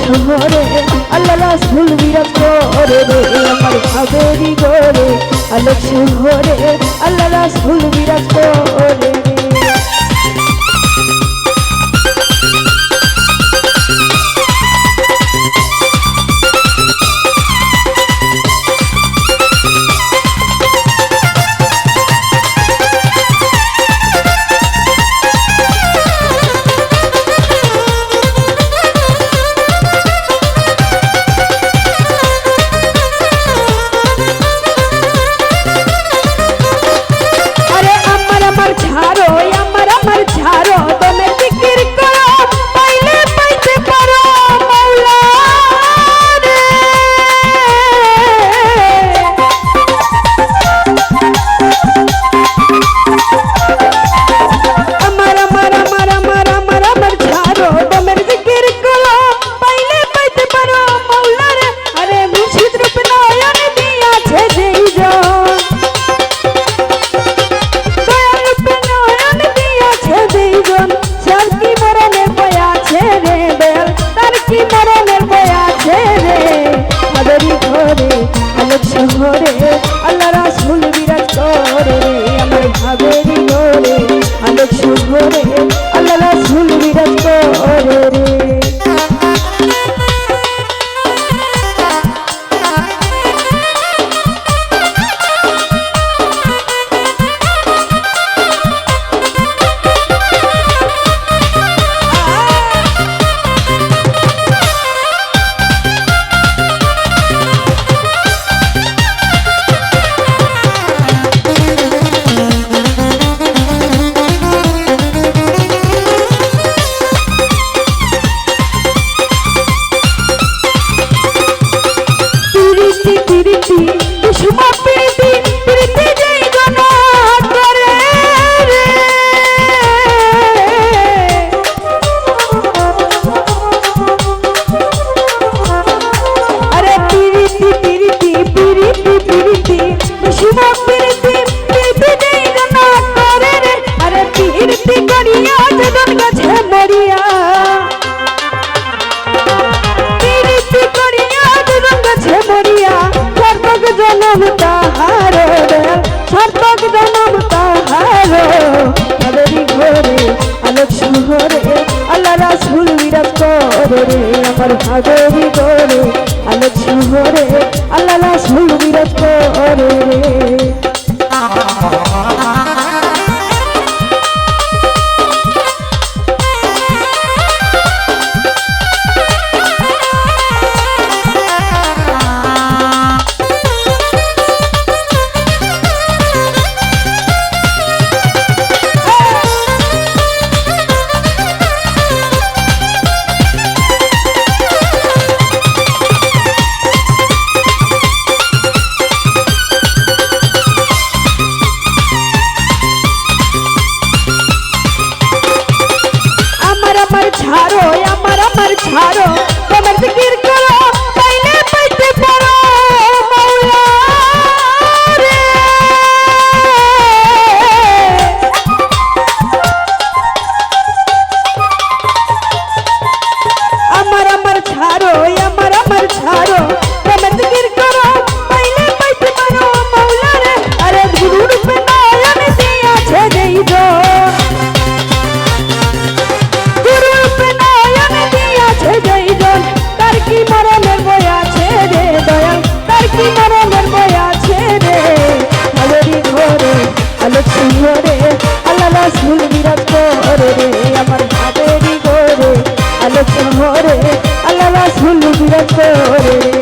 শহরে আল্লাহ রাসূল বিরাজ করে রে আমার ভাবেরি গোরে আলোক শহরে আল্লাহ রাসূল বিরাজ করে রে। শহরে আল্লাহ রাসূল বিরাজ করে রে আমার ভাবেরি গোরে আলোক শহরে আল্লাহ রাসূল বিরাজ করে রে। আল্লাহ রাসূল বিরাজ করে রে আমার ভাবেরি গোরে আলোক শহরে আল্লাহ রাসূল বিরাজ করে রে। ছাড়ো প্রেমের জিকির করো পাইলে পাইতে পারো মাওলা রে আমার ছাড়ো আমার ছাড়ো প্রেমের জিকির করো পাইলে পাইতে পারো মাওলা রে আরে গুরুর রূপে নয়ন দিয়াছে যেই জন গুরুর রূপে নয়ন দিয়াছে যেই জন তার কি মরণের বই আছে রে দয়াল তার কি মরণের বই আছে রে ভাবেরি ঘরে আলোক সিংহরে আল্লাহ রাসূল বিরাজ করে রে আমার ভাবেরি ঘরে আলোক সিংহরে আল্লাহ রাসূল বিরাজ করে